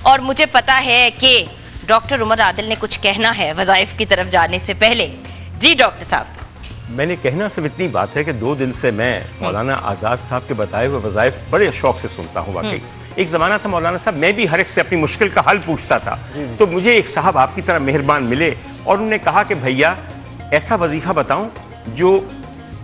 और मुझे पता है कि डॉक्टर उमर आदिल ने कुछ कहना है वज़ाइफ की तरफ जाने से पहले। जी डॉक्टर साहब। मैंने कहना सिर्फ इतनी बात है कि 2 दिन से मैं मौलाना आज़ाद साहब के बताए हुए वज़ाइफ बड़े शौक से सुनता हूँ। वाकई एक ज़माना था मौलाना साहब, मैं भी हर एक से अपनी मुश्किल का हल पूछता था। तो मुझे एक साहब आपकी तरह मेहरबान मिले और उन्होंने कहा कि भैया ऐसा वजीफ़ा बताऊं जो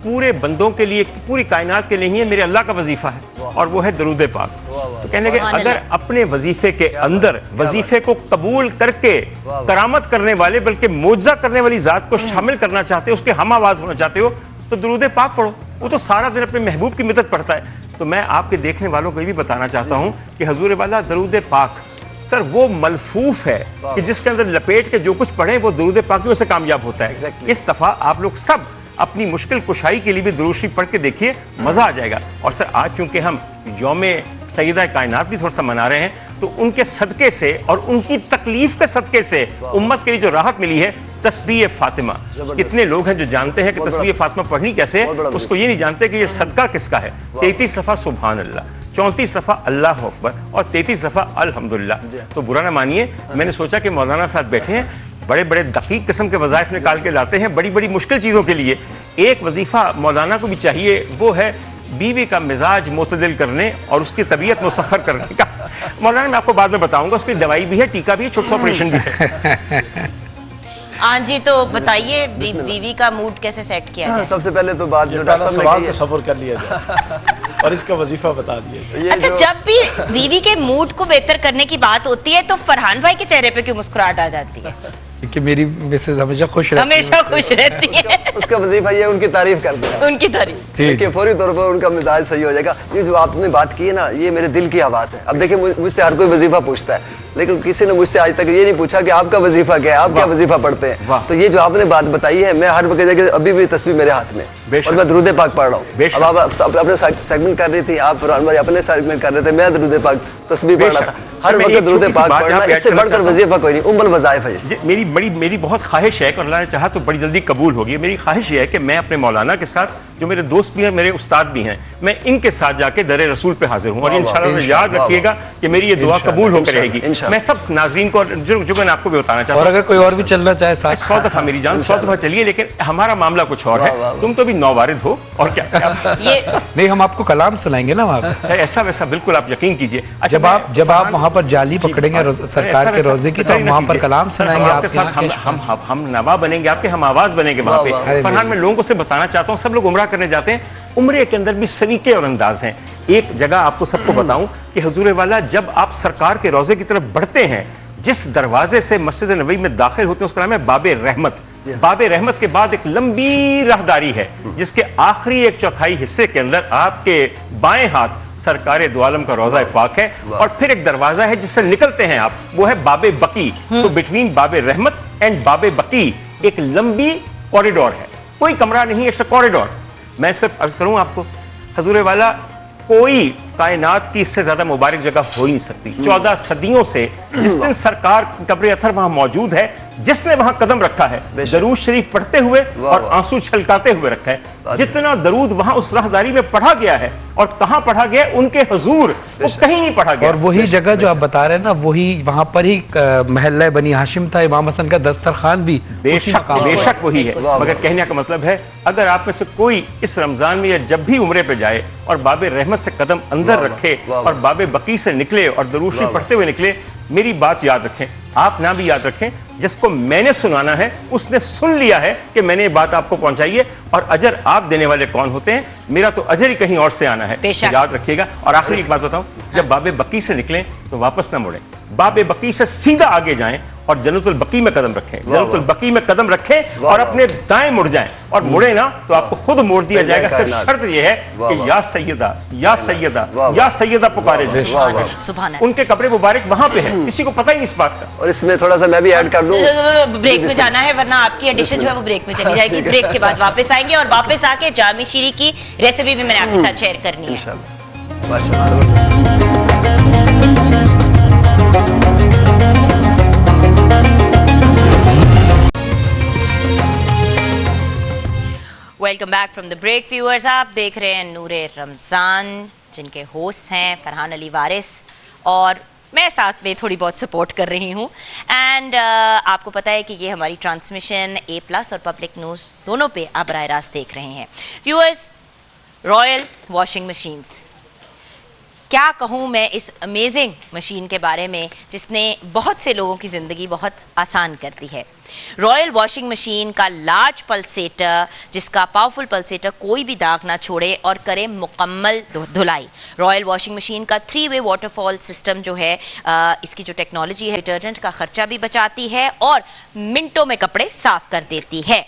पूरे बंदों के लिए, पूरी कायनात के लिए ही है, मेरे अल्लाह का वजीफ़ा है, और वो है दरूद पाक। तो कहने लगे अगर अपने वजीफे के अंदर वजीफे को कबूल करके करामत करने वाले, बल्कि मोजा करने वाली जात को शामिल करना चाहते हो, उसके हम आवाज होना चाहते हो, तो दरूद पाक पढ़ो। वो तो सारा दिन अपने महबूब की मदद पढ़ता है। तो मैं आपके देखने वालों को ये भी बताना चाहता हूँ कि हजूर वाला दरूद पाक सर वो मलफूफ है कि जिसके अंदर लपेट के जो कुछ पढ़े वो दरूद पाक की वजह से कामयाब होता है। इस दफा आप लोग सब अपनी मुश्किल कुशाई के लिए भी दुरूद शरीफ पढ़ के देखिए, मजा आ जाएगा। और सर आज चूंकि हम यौमे सैयदा कायनात भी थोड़ा सा मना रहे हैं, तो उनके सदके से और उनकी तकलीफ के सदके से उम्मत के लिए जो राहत मिली है, तस्बीह फातिमा। कितने लोग हैं जो जानते हैं कि तस्बीह फातिमा पढ़नी कैसे है, उसको ये नहीं जानते कि ये सदका किसका है। 33 दफा सुभान अल्लाह, 34 दफा अल्लाह अकबर और 33 दफा अल्हम्दुलिल्लाह। तो बुरा ना मानिए, मैंने सोचा कि मौलाना साहब बैठे हैं, बड़े बड़े दकीक किस्म के वज़ाइफ निकाल के लाते हैं बड़ी बड़ी मुश्किल चीज़ों के लिए। एक वजीफ़ा मौलाना को भी चाहिए, वो है बीवी का मिजाज मुतदिल करने और उसकी तबीयत मुसख्खर करने का। मौलाना मैं आपको बाद में बताऊंगा, उसकी दवाई भी है, टीका भी है, छोटा सा ऑपरेशन भी है। हाँ जी, तो बताइए बीवी का मूड कैसे सेट किया जाए? सबसे पहले तो बात जो पहला सवाल तो सब्र कर लिया जाए और इसका वजीफा बता दिया। अच्छा, जब भी बीवी के मूड को बेहतर करने की बात होती है तो फरहान भाई के चेहरे पे क्यों मुस्कुराहट आ जाती है? कि मेरी मिसेज हमेशा खुश रहती है। उसका वजीफा ये उनकी तारीफ करते हैं, उनकी तारीफ। देखिए फौरी तौर पर उनका मिजाज सही हो जाएगा। ये जो आपने बात की है ना, ये मेरे दिल की आवाज़ है। अब देखिए मुझसे हर कोई वजीफा पूछता है, लेकिन किसी ने मुझसे आज तक ये नहीं पूछा कि आपका वजीफा क्या है, आप क्या वजीफा पढ़ते हैं। तो ये जो आपने बात बताई है, मैं हर वक्त अभी भी तस्वीर मेरे हाथ में और मैं दरूद पाक पढ़ रहा हूँ। अब आप अपने सेगमेंट कर रही थी, आप अपने सेगमेंट कर रहे थे, मैं दरूद पाक तस्वीर पढ़ रहा था। हर वक्त दरूद पाक पढ़ना, इससे बढ़कर वजीफा कोई नहीं, उम्मुल वज़ाइफ है। मेरी बहुत ख्वाहिश है, और अल्लाह ने चाहा तो बड़ी जल्दी कबूल होगी। मेरी ख्वाहिश ये है कि मैं अपने मौलाना के साथ, जो मेरे दोस्त भी हैं, मेरे उस्ताद भी हैं, मैं इनके साथ जाके दरे रसूल पे हाजिर हूँ। और इंशाअल्लाह याद रखिएगा कि मेरी ये दुआ कबूल होकर रहेगी। मैं सब नाज़रीन को जो मैं आपको भी बताना चाहता हूँ, और अगर कोई और भी चलना चाहे साथ, 100 दफा मेरी जान, 100 दफा चलिए, लेकिन हमारा मामला कुछ और है। तुम तो भी नौवारिद हो और क्या ये नहीं, हम आपको कलाम सुनाएंगे ना वहाँ पे। ऐसा वैसा बिल्कुल आप यकीन कीजिए। जब आप वहाँ पर जाली पकड़ेंगे सरकार के रोजे की, तो हम वहाँ पर कलाम सुनाएंगे आपके साथ। हम नवा बनेंगे आपके, हम आवाज बनेंगे वहाँ पे। फरहान मैं लोगों से बताना चाहता हूँ, सब लोग उम्रा करने जाते हैं, उम्रे के अंदर भी सलीके और अंदाज हैं। एक जगह आपको सबको बताऊं कि हुजूर वाला जब आप सरकार के रोजे की तरफ बढ़ते हैं, जिस दरवाजे से मस्जिद नबवी में दाखिल होते हैं उसका नाम है बाबे रहमत। बाबे रहमत के बाद एक लंबी राहदारी है, जिसके आखिरी 1/4 हिस्से के अंदर आपके बाएं हाथ सरकारे दो आलम का रोजा पाक है, और फिर एक दरवाजा है जिससे निकलते हैं आप, वो है बाबे बकी। सो बिटवीन बाबे रहमत एंड बाबे बकी एक लंबी कॉरिडोर है, कोई कमरा नहीं, इट्स अ कॉरिडोर। मैं सिर्फ अर्ज करूं आपको, हजूर वाला कोई कायनात की इससे ज्यादा मुबारक जगह हो ही नहीं सकती। 14 सदियों से जिस दिन सरकार कब्र अथर वहां मौजूद है, जिसने वहां कदम रखा है, दरूद शरीफ पढ़ते हुए और आंसू छलकाते हुए रखा है। जितना दरूद वहां उस राहदारी में पढ़ा गया है और कहां पढ़ा गया, उनके हुजूर वो कहीं नहीं पढ़ा गया। और वही जगह जो आप बता रहे हैं ना, वही वहां पर ही महल्ला बनी हाशिम था, इमाम हसन का दस्तरखान भी बेशक वही है। मगर कहने का मतलब है, अगर आप में से कोई इस रमजान में या जब भी उम्रे पे जाए और बाबे रहमत से कदम अंदर रखे और बाबे बकी से निकले और दरूद शरीफ पढ़ते हुए निकले, मेरी बात याद रखें, आप ना भी याद रखें, जिसको मैंने सुनाना है उसने सुन लिया है कि मैंने ये बात आपको पहुंचाई है, और अजर आप देने वाले कौन होते हैं? मेरा तो अजर ही कहीं और से आना है, याद रखिएगा। और आखिरी एक बात बताऊं, जब बाबे बकी से निकलें तो वापस ना मुड़ें, बाबे बकी से सीधा आगे जाएं और जन्नतुल बकी में कदम रखें, जन्नतुल बकी में कदम रखें और अपने दाएं मुड़ जाएं, और मुड़े ना तो आपको खुद मोड़ दिया जाएगा। सिर्फ शर्त यह है कि या सैयदा या सैयदा या सैयदा पुकारे जाए। उनके कब्र मुबारक वहां पे है, किसी को पता ही नहीं इस बात का। और इसमें थोड़ा सा मैं भी ऐड कर दूं, ब्रेक में जाना है वरना आपकी एडिशन जो है वो ब्रेक में चली जाएगी। ब्रेक के बाद वापस आएंगे और वापस आके जामी शीरी की रेसिपी भी मैंने आपके साथ शेयर करनी है। Welcome back from the break viewers. आप देख रहे हैं नूरे रमज़ान, जिनके होस्ट हैं फरहान अली वारिस। और मैं साथ में थोड़ी बहुत सपोर्ट कर रही हूँ। एंड आपको पता है कि ये हमारी ट्रांसमिशन A+ और पब्लिक न्यूज़ दोनों पे आप बराह रास्त देख रहे हैं। व्यूअर्स, रॉयल वॉशिंग मशीन्स, क्या कहूँ मैं इस अमेजिंग मशीन के बारे में जिसने बहुत से लोगों की ज़िंदगी बहुत आसान कर दी है। रॉयल वॉशिंग मशीन का लार्ज पल्सेटर, जिसका पावरफुल पल्सेटर कोई भी दाग ना छोड़े और करे मुकम्मल धुलाई। रॉयल वॉशिंग मशीन का 3-वे वाटरफॉल सिस्टम जो है, इसकी जो टेक्नोलॉजी है, डिटर्जेंट का खर्चा भी बचाती है और मिनटों में कपड़े साफ कर देती है।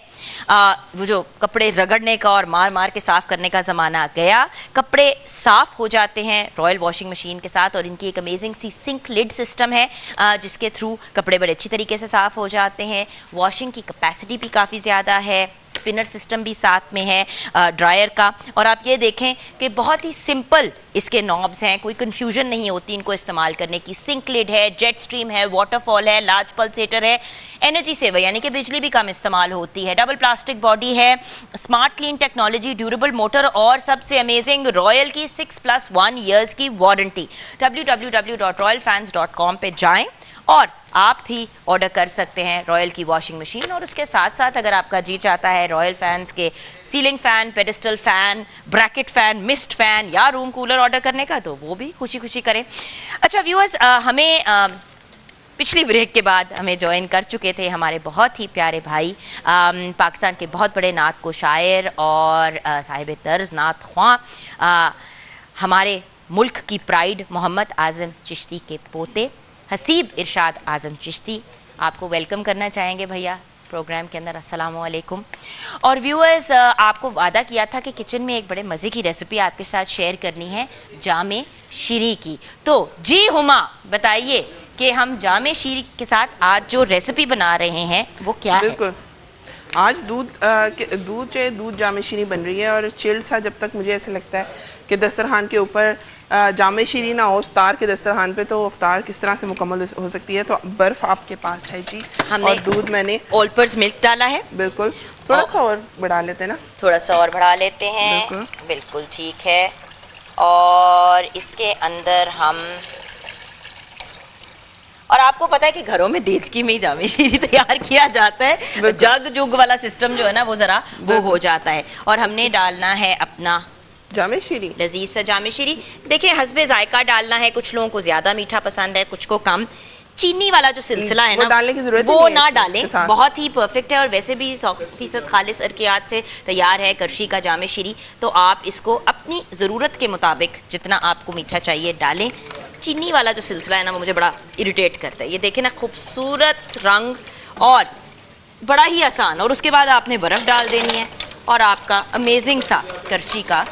वो जो कपड़े रगड़ने का और मार मार के साफ करने का ज़माना गया, कपड़े साफ हो जाते हैं रॉयल वॉशिंग मशीन के साथ। और इनकी एक अमेजिंग सी सिंक लिड सिस्टम है जिसके थ्रू कपड़े बड़े अच्छी तरीके से साफ हो जाते हैं। वॉशिंग की कैपेसिटी भी काफ़ी ज़्यादा है, स्पिनर सिस्टम भी साथ में है ड्रायर का। और आप ये देखें कि बहुत ही सिंपल इसके नॉब्स हैं, कोई कंफ्यूजन नहीं होती इनको इस्तेमाल करने की। सिंक लिड है, जेट स्ट्रीम है, वाटरफॉल है, लार्ज पल्सेटर है, एनर्जी सेवर यानी कि बिजली भी कम इस्तेमाल होती है, डबल प्लास्टिक बॉडी है, smart clean technology, durable motor और सबसे अमेजिंग रॉयल की 6+1 ईयर्स की वारंटी। www.royalfans.com पे जाएं और आप भी ऑर्डर कर सकते हैं रॉयल की वॉशिंग मशीन। और उसके साथ साथ अगर आपका जी चाहता है रॉयल फैंस के ceiling fan, pedestal fan, bracket fan, mist fan या रूम कूलर ऑर्डर करने का, तो वो भी खुशी खुशी करें। अच्छा व्यूअर्स, हमें पिछली ब्रेक के बाद हमें ज्वाइन कर चुके थे हमारे बहुत ही प्यारे भाई, पाकिस्तान के बहुत बड़े नात को शायर और साहिब तर्ज नात ख्वां, हमारे मुल्क की प्राइड मोहम्मद आज़म चिश्ती के पोते हसीब इरशाद आज़म चिश्ती। आपको वेलकम करना चाहेंगे भैया प्रोग्राम के अंदर। अस्सलाम वालेकुम। और व्यूअर्स, आपको वादा किया था कि किचन में एक बड़े मज़े की रेसिपी आपके साथ शेयर करनी है, जामे शीरी की। तो जी हुमा, बताइए कि हम जामे शीरी के साथ आज जो रेसिपी बना रहे हैं वो क्या है? बिल्कुल, आज दूध जामे शीरी बन रही है। और चिल्ड सा, जब तक मुझे ऐसे लगता है कि दस्तरखान के ऊपर जामे शीरी ना हो इफ्तार के दस्तरखान पे, तो इफ्तार किस तरह से मुकम्मल हो सकती है। तो बर्फ़ आपके पास है जी, हमने और दूध मैंने ऑलपर्स मिल्क डाला है। बिल्कुल, थोड़ा सा और बढ़ा लेते हैं ना, थोड़ा सा और बढ़ा लेते हैं। बिल्कुल ठीक है। और इसके अंदर हम, और आपको पता है कि घरों में देचकी में ही जामे शीरी तैयार किया जाता है, जग जुग वाला सिस्टम जो है ना वो ज़रा वो हो जाता है। और हमने डालना है अपना जामे शीरी, लजीज सा जामे शीरी। देखिए हस्बे जायका डालना है, कुछ लोगों को ज़्यादा मीठा पसंद है, कुछ को कम। चीनी वाला जो सिलसिला है ना, डालने की जरूरत वो ना डालें, बहुत ही परफेक्ट है। और वैसे भी 100% खालिस अरकियात से तैयार है करशी का जामे शीरी। तो आप इसको अपनी ज़रूरत के मुताबिक जितना आपको मीठा चाहिए डालें। चीनी वाला जो सिलसिला है ना वो मुझे बड़ा इरिटेट करता है। ये देखें ना, खूबसूरत रंग और बड़ा ही आसान। और उसके बाद आपने बर्फ़ डाल देनी है और आपका अमेजिंग सा करशी का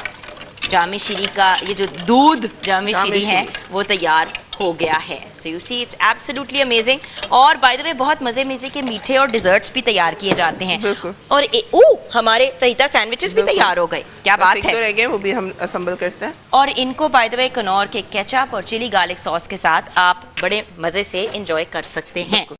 जामे शीरी का ये जो दूध जामे शीरी है वो तैयार हो गया है। So you see it's absolutely amazing. और बाय द वे बहुत मज़े के मीठे और डिजर्ट्स भी तैयार किए जाते हैं। और हमारे फहीता सैंडविचेस भी तैयार हो गए, क्या बात है। रह गए, वो भी हम असेंबल करते हैं। और इनको बाय द वे कनौर के केचप और चिली गार्लिक सॉस के साथ आप बड़े मज़े से इंजॉय कर सकते हैं।